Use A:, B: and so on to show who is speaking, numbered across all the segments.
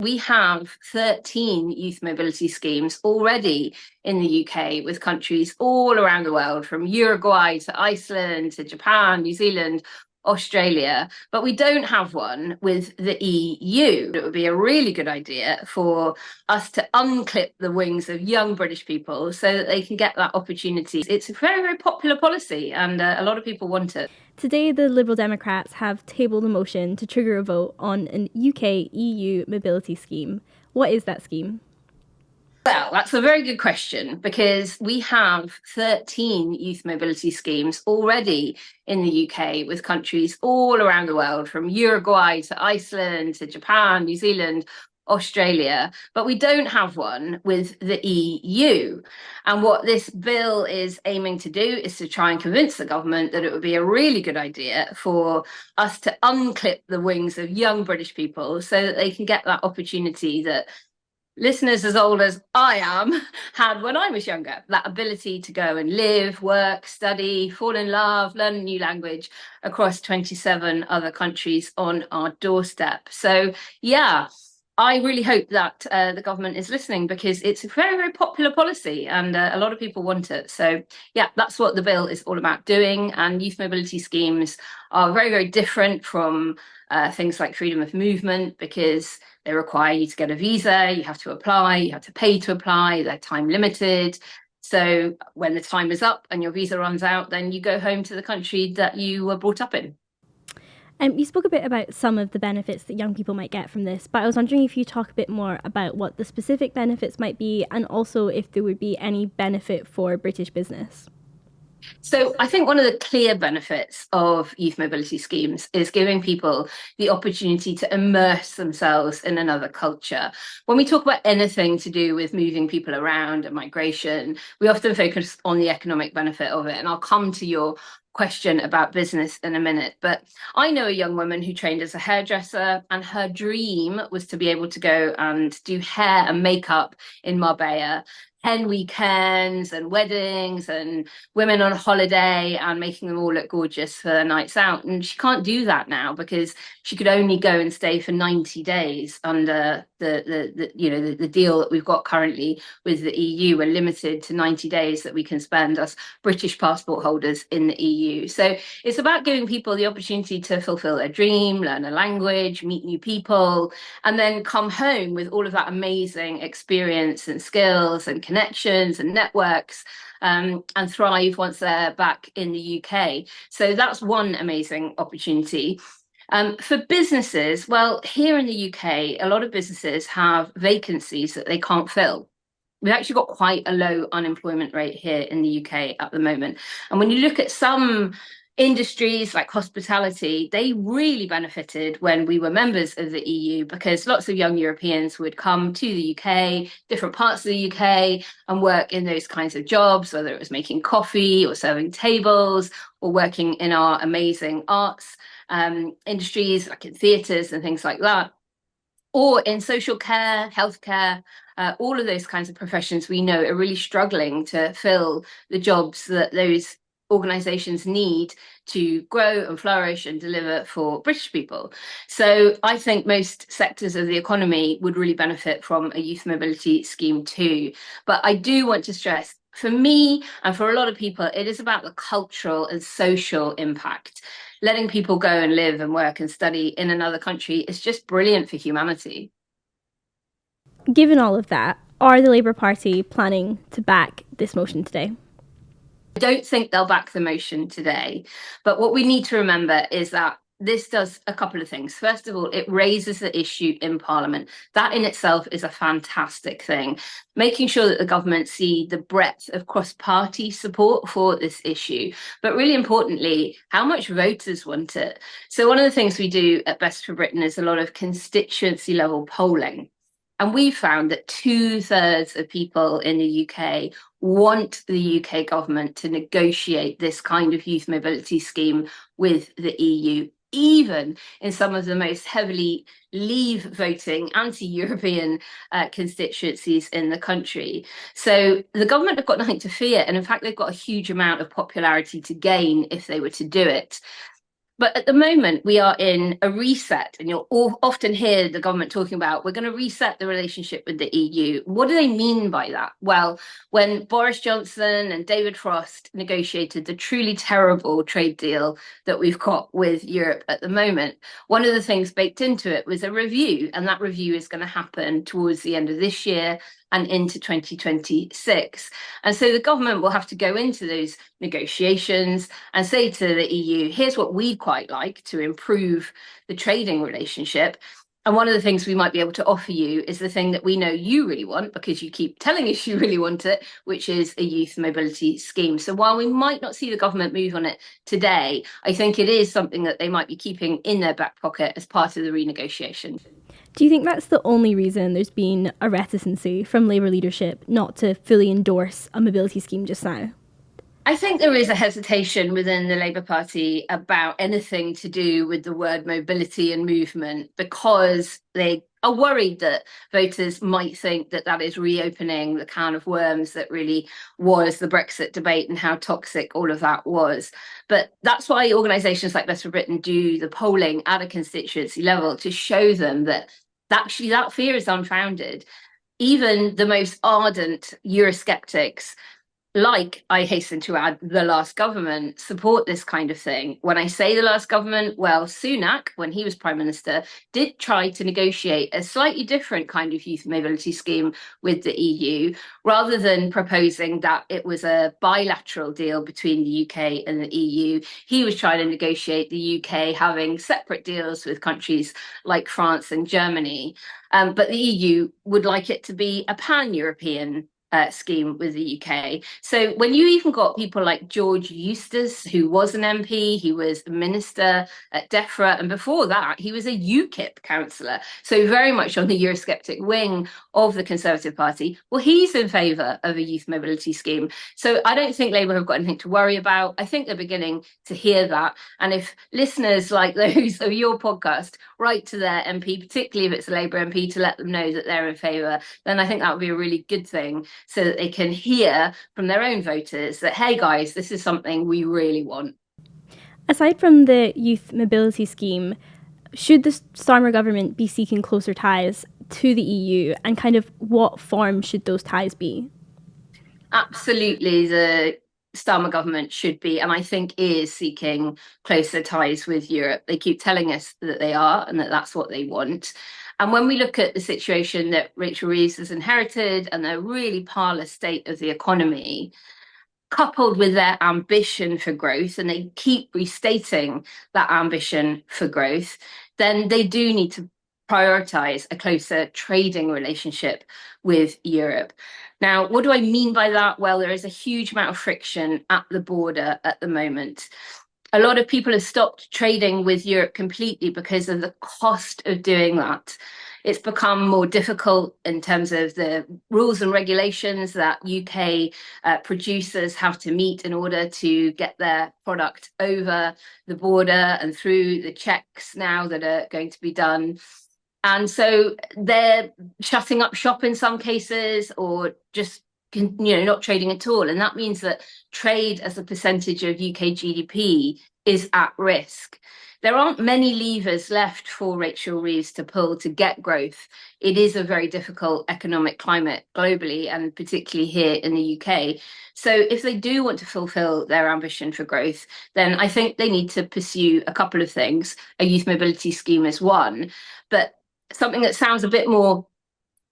A: We have 13 youth mobility schemes already in the UK with countries all around the world, from Uruguay to Iceland to Japan, New Zealand, Australia, but we don't have one with the EU. It would be a really good idea for us to unclip the wings of young British people so that they can get that opportunity. It's a very, very popular policy and a lot of people want it.
B: Today, the Liberal Democrats have tabled a motion to trigger a vote on an UK-EU mobility scheme. What is that scheme?
A: Well, that's a very good question because we have 13 youth mobility schemes already in the UK with countries all around the world, from Uruguay to Iceland to Japan, New Zealand, Australia, but we don't have one with the EU. And what this bill is aiming to do is to try and convince the government that it would be a really good idea for us to unclip the wings of young British people so that they can get that opportunity that listeners as old as I am had when I was younger, that ability to go and live, work, study, fall in love, learn a new language across 27 other countries on our doorstep. So, yeah, I really hope that the government is listening because it's a very, very popular policy and a lot of people want it. So, yeah, that's what the bill is all about doing. And youth mobility schemes are very, very different from things like freedom of movement because they require you to get a visa, you have to apply, you have to pay to apply, they're time limited. So when the time is up and your visa runs out, then you go home to the country that you were brought up in.
B: You spoke a bit about some of the benefits that young people might get from this, but I was wondering if you talk a bit more about what the specific benefits might be and also if there would be any benefit for British business.
A: So I think one of the clear benefits of youth mobility schemes is giving people the opportunity to immerse themselves in another culture. When we talk about anything to do with moving people around and migration, we often focus on the economic benefit of it. And I'll come to your question about business in a minute. But I know a young woman who trained as a hairdresser, and her dream was to be able to go and do hair and makeup in Marbella 10 weekends and weddings and women on holiday and making them all look gorgeous for their nights out. And she can't do that now because she could only go and stay for 90 days under the deal that we've got currently with the EU. We're limited to 90 days that we can spend as British passport holders in the EU. So it's about giving people the opportunity to fulfill their dream, learn a language, meet new people, and then come home with all of that amazing experience and skills and connections and networks and thrive once they're back in the UK. So that's one amazing opportunity. For businesses, well, here in the UK, a lot of businesses have vacancies that they can't fill. We've actually got quite a low unemployment rate here in the UK at the moment. And when you look at some industries like hospitality, they really benefited when we were members of the EU because lots of young Europeans would come to the UK, different parts of the UK, and work in those kinds of jobs, whether it was making coffee or serving tables or working in our amazing arts industries, like in theatres and things like that, or in social care, healthcare. All of those kinds of professions we know are really struggling to fill the jobs that those organisations need to grow and flourish and deliver for British people. So I think most sectors of the economy would really benefit from a youth mobility scheme too. But I do want to stress, for me and for a lot of people, it is about the cultural and social impact. Letting people go and live and work and study in another country is just brilliant for humanity.
B: Given all of that, are the Labour Party planning to back this motion today?
A: I don't think they'll back the motion today, but what we need to remember is that this does a couple of things. First of all, it raises the issue in Parliament. That in itself is a fantastic thing. Making sure that the government see the breadth of cross-party support for this issue, but really importantly, how much voters want it. So one of the things we do at Best for Britain is a lot of constituency level polling. And we found that 2/3 of people in the UK want the UK government to negotiate this kind of youth mobility scheme with the EU, even in some of the most heavily leave voting anti-European constituencies in the country. So the government have got nothing to fear. And in fact, they've got a huge amount of popularity to gain if they were to do it. But at the moment, we are in a reset, and you'll often hear the government talking about we're going to reset the relationship with the EU. What do they mean by that? Well, when Boris Johnson and David Frost negotiated the truly terrible trade deal that we've got with Europe at the moment, one of the things baked into it was a review, and that review is going to happen towards the end of this year and into 2026. And so the government will have to go into those negotiations and say to the EU, here's what we'd quite like to improve the trading relationship. And one of the things we might be able to offer you is the thing that we know you really want, because you keep telling us you really want it, which is a youth mobility scheme. So while we might not see the government move on it today, I think it is something that they might be keeping in their back pocket as part of the renegotiation.
B: Do you think that's the only reason there's been a reticency from Labour leadership not to fully endorse a mobility scheme just now?
A: I think there is a hesitation within the Labour Party about anything to do with the word mobility and movement, because they are worried that voters might think that that is reopening the can of worms that really was the Brexit debate and how toxic all of that was. But that's why organisations like Best for Britain do the polling at a constituency level, to show them that actually that fear is unfounded. Even the most ardent Eurosceptics, like, I hasten to add, the last government, support this kind of thing. When I say the last government, well, Sunak, when he was Prime Minister, did try to negotiate a slightly different kind of youth mobility scheme with the EU, rather than proposing that it was a bilateral deal between the UK and the EU. He was trying to negotiate the UK having separate deals with countries like France and Germany. But the EU would like it to be a pan-European scheme with the UK. So when you even got people like George Eustace, who was an MP, he was a minister at DEFRA, and before that, he was a UKIP councillor. So very much on the Eurosceptic wing of the Conservative Party. Well, he's in favour of a youth mobility scheme. So I don't think Labour have got anything to worry about. I think they're beginning to hear that. And if listeners like those of your podcast write to their MP, particularly if it's a Labour MP, to let them know that they're in favour, then I think that would be a really good thing, so that they can hear from their own voters that, hey guys, this is something we really want.
B: Aside from the youth mobility scheme, should the Starmer government be seeking closer ties to the EU, and kind of what form should those ties be?
A: Absolutely, the Starmer government should be, and I think is, seeking closer ties with Europe. They keep telling us that they are, and that that's what they want. And when we look at the situation that Rachel Reeves has inherited and the really parlous state of the economy, coupled with their ambition for growth, and they keep restating that ambition for growth, then they do need to prioritise a closer trading relationship with Europe. Now, what do I mean by that? Well, there is a huge amount of friction at the border at the moment. A lot of people have stopped trading with Europe completely because of the cost of doing that. It's become more difficult in terms of the rules and regulations that UK producers have to meet in order to get their product over the border and through the checks now that are going to be done. And so they're shutting up shop in some cases, or just not trading at all. And that means that trade as a percentage of UK GDP is at risk. There aren't many levers left for Rachel Reeves to pull to get growth. It is a very difficult economic climate globally, and particularly here in the UK. So if they do want to fulfill their ambition for growth, then I think they need to pursue a couple of things. A youth mobility scheme is one, but something that sounds a bit more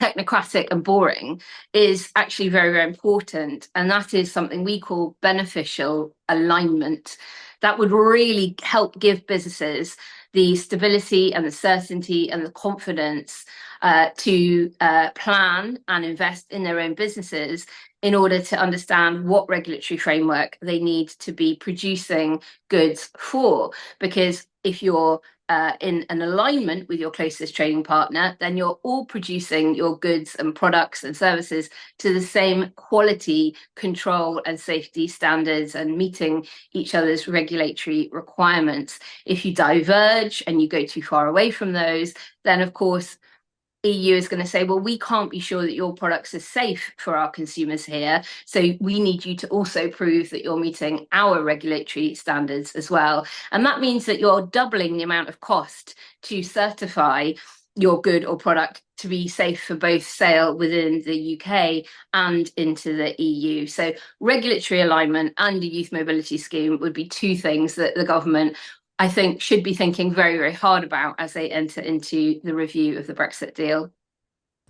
A: technocratic and boring is actually very, very important. And that is something we call beneficial alignment. That would really help give businesses the stability and the certainty and the confidence to plan and invest in their own businesses, in order to understand what regulatory framework they need to be producing goods for. Because if you're in an alignment with your closest trading partner, then you're all producing your goods and products and services to the same quality, control and safety standards, and meeting each other's regulatory requirements. If you diverge and you go too far away from those, then of course EU is going to say, well, we can't be sure that your products are safe for our consumers here. So we need you to also prove that you're meeting our regulatory standards as well. And that means that you're doubling the amount of cost to certify your good or product to be safe for both sale within the UK and into the EU. So regulatory alignment and a youth mobility scheme would be two things that the government, I think, should be thinking very, very hard about as they enter into the review of the Brexit deal.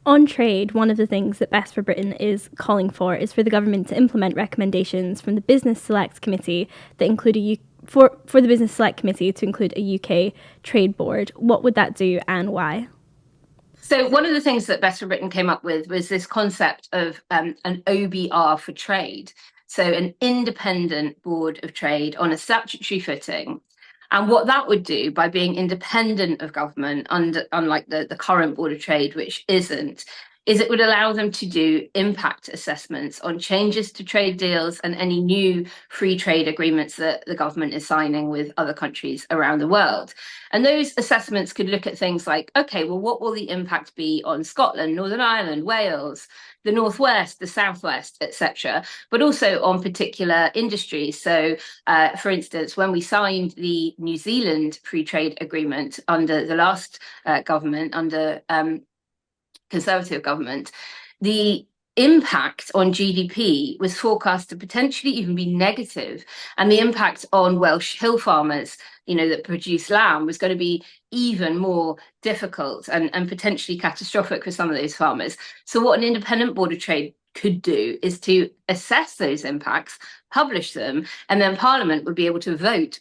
B: On trade, one of the things that Best for Britain is calling for is for the government to implement recommendations from the Business Select Committee that include for the Business Select Committee to include a UK trade board. What would that do and why?
A: So one of the things that Best for Britain came up with was this concept of an OBR for trade. So an independent board of trade on a statutory footing. And what that would do by being independent of government, unlike the current board of trade, which isn't, is it would allow them to do impact assessments on changes to trade deals and any new free trade agreements that the government is signing with other countries around the world. And those assessments could look at things like, okay, well, what will the impact be on Scotland, Northern Ireland, Wales, the Northwest, the Southwest, etc., but also on particular industries. So, for instance, when we signed the New Zealand free trade agreement under the last government, under Conservative government, the impact on GDP was forecast to potentially even be negative, and the impact on Welsh hill farmers, that produce lamb, was going to be even more difficult and potentially catastrophic for some of those farmers. So what an independent board of trade could do is to assess those impacts, publish them, and then Parliament would be able to vote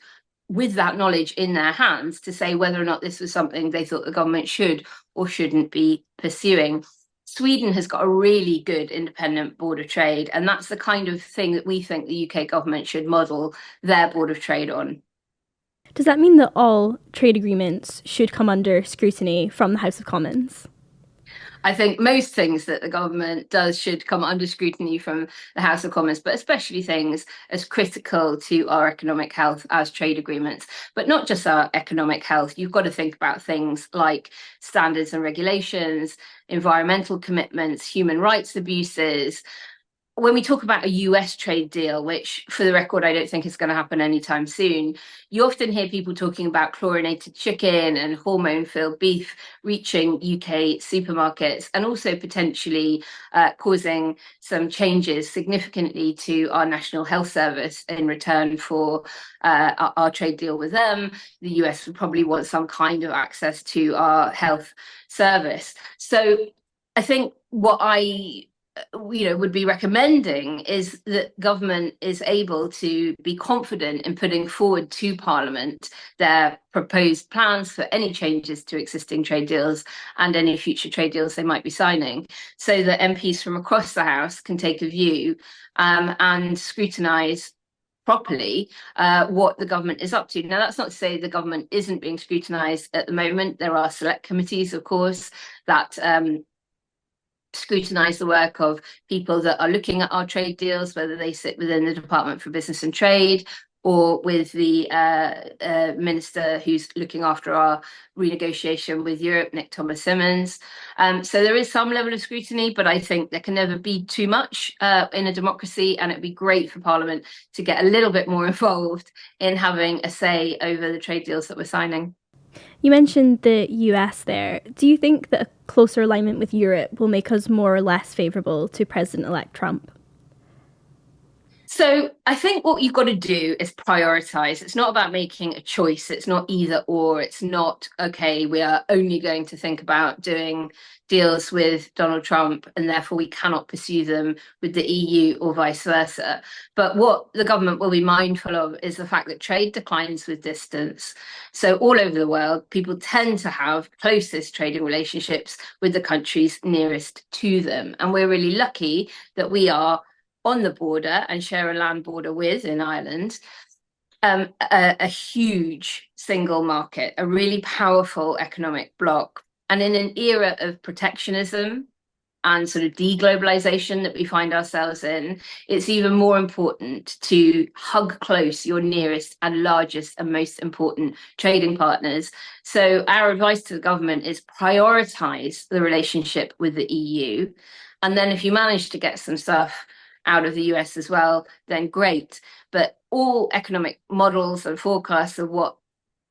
A: with that knowledge in their hands to say whether or not this was something they thought the government should or shouldn't be pursuing. Sweden has got a really good independent board of trade, and that's the kind of thing that we think the UK government should model their board of trade on.
B: Does that mean that all trade agreements should come under scrutiny from the House of Commons?
A: I think most things that the government does should come under scrutiny from the House of Commons, but especially things as critical to our economic health as trade agreements. But not just our economic health. You've got to think about things like standards and regulations, environmental commitments, human rights abuses. When we talk about a US trade deal, which for the record, I don't think is going to happen anytime soon, you often hear people talking about chlorinated chicken and hormone-filled beef reaching UK supermarkets and also potentially causing some changes significantly to our National Health Service in return for our trade deal with them. The US would probably want some kind of access to our health service. So I think what I would be recommending is that government is able to be confident in putting forward to Parliament their proposed plans for any changes to existing trade deals and any future trade deals they might be signing, so that MPs from across the House can take a view and scrutinise properly what the government is up to. Now, that's not to say the government isn't being scrutinised at the moment. There are select committees, of course, that scrutinise the work of people that are looking at our trade deals, whether they sit within the Department for Business and Trade or with the minister who's looking after our renegotiation with Europe, Nick Thomas-Symonds. So there is some level of scrutiny, but I think there can never be too much in a democracy, and it'd be great for Parliament to get a little bit more involved in having a say over the trade deals that we're signing.
B: You mentioned the US there. Do you think that a closer alignment with Europe will make us more or less favourable to President-elect Trump?
A: So I think what you've got to do is prioritise. It's not about making a choice. It's not either or. It's not, okay, we are only going to think about doing deals with Donald Trump and therefore we cannot pursue them with the EU or vice versa. But what the government will be mindful of is the fact that trade declines with distance. So all over the world, people tend to have closest trading relationships with the countries nearest to them. And we're really lucky that we are on the border and share a land border with, in Ireland, a huge single market, a really powerful economic bloc. And in an era of protectionism and sort of deglobalization that we find ourselves in, it's even more important to hug close your nearest and largest and most important trading partners. So our advice to the government is prioritize the relationship with the EU. And then if you manage to get some stuff out of the US as well, then great. But all economic models and forecasts of what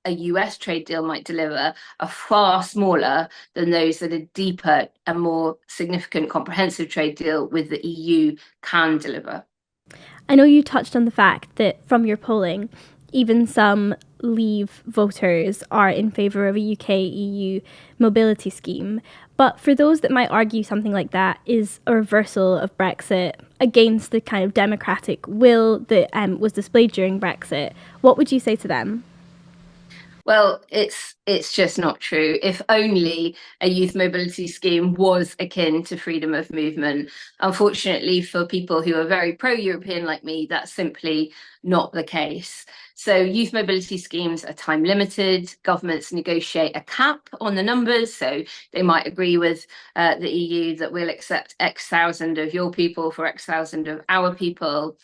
A: a US trade deal might deliver are far smaller than those that a deeper and more significant comprehensive trade deal with the EU can deliver.
B: I know you touched on the fact that from your polling, even some Leave voters are in favour of a UK-EU mobility scheme. But for those that might argue something like that is a reversal of Brexit against the kind of democratic will that was displayed during Brexit, what would you say to them?
A: Well, it's just not true. If only a youth mobility scheme was akin to freedom of movement. Unfortunately, for people who are very pro-European like me, that's simply not the case. So youth mobility schemes are time limited. Governments negotiate a cap on the numbers. So they might agree with the EU that we'll accept X thousand of your people for X thousand of our people.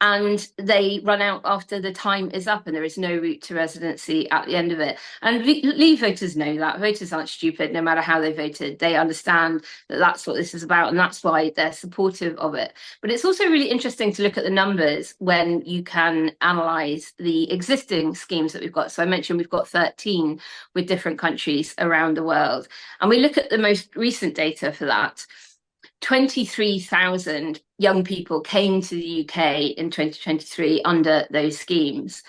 A: And they run out after the time is up and there is no route to residency at the end of it. And Leave voters know that. Voters aren't stupid, no matter how they voted. They understand that that's what this is about, and that's why they're supportive of it. But it's also really interesting to look at the numbers when you can analyse the existing schemes that we've got. So I mentioned we've got 13 with different countries around the world. And we look at the most recent data for that. 23,000 young people came to the UK in 2023 under those schemes.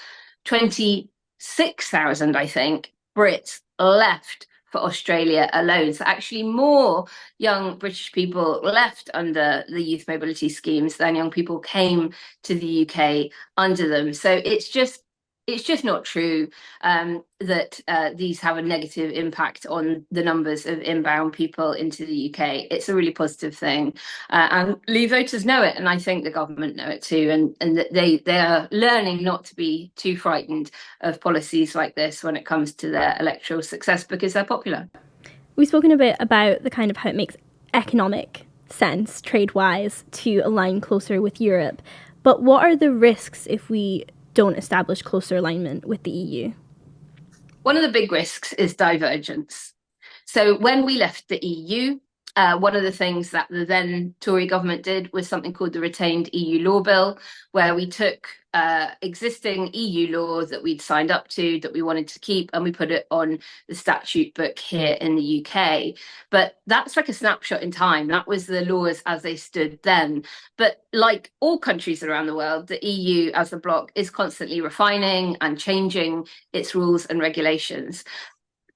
A: 26,000, I think, Brits left for Australia alone. So actually more young British people left under the youth mobility schemes than young people came to the UK under them. So it's just not true that these have a negative impact on the numbers of inbound people into the UK. It's a really positive thing. And Leave voters know it, and I think the government know it too. And that they are learning not to be too frightened of policies like this when it comes to their electoral success because they're popular.
B: We've spoken a bit about the kind of how it makes economic sense, trade-wise, to align closer with Europe. But what are the risks if we don't establish closer alignment with the EU?
A: One of the big risks is divergence. So when we left the EU, one of the things that the then Tory government did was something called the Retained EU Law Bill, where we took existing EU law that we'd signed up to, that we wanted to keep, and we put it on the statute book here in the UK. But that's like a snapshot in time. That was the laws as they stood then. But like all countries around the world, the EU as a bloc is constantly refining and changing its rules and regulations.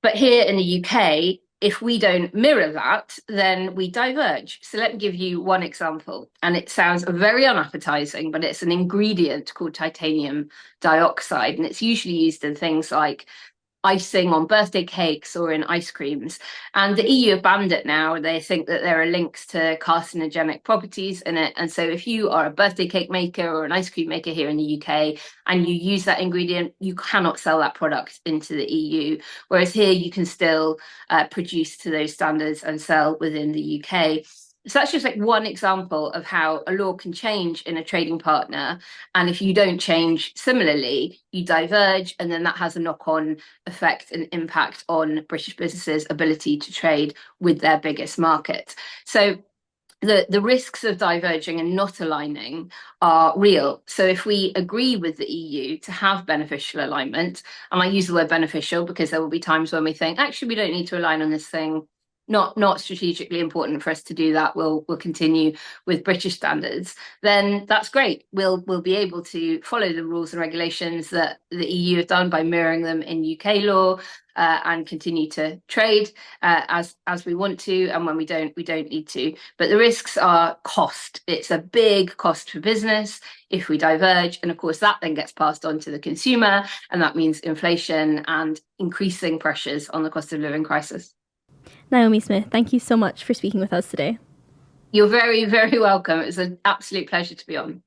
A: But here in the UK, if we don't mirror that, then we diverge. So let me give you one example. And it sounds very unappetizing, but it's an ingredient called titanium dioxide. And it's usually used in things like icing on birthday cakes or in ice creams. And the EU have banned it now. They think that there are links to carcinogenic properties in it. And so if you are a birthday cake maker or an ice cream maker here in the UK and you use that ingredient, you cannot sell that product into the EU. Whereas here you can still produce to those standards and sell within the UK. So that's just like one example of how a law can change in a trading partner. And if you don't change similarly, you diverge, and then that has a knock-on effect and impact on British businesses' ability to trade with their biggest market. So the risks of diverging and not aligning are real. So if we agree with the EU to have beneficial alignment, and I use the word beneficial because there will be times when we think, actually, we don't need to align on this thing, not strategically important for us to do that. We'll continue with British standards. Then that's great. We'll be able to follow the rules and regulations that the EU have done by mirroring them in UK law and continue to trade as we want to. And when we don't need to. But the risks are cost. It's a big cost for business if we diverge. And of course, that then gets passed on to the consumer. And that means inflation and increasing pressures on the cost of living crisis.
B: Naomi Smith, thank you so much for speaking with us today.
A: You're very, very welcome. It was an absolute pleasure to be on.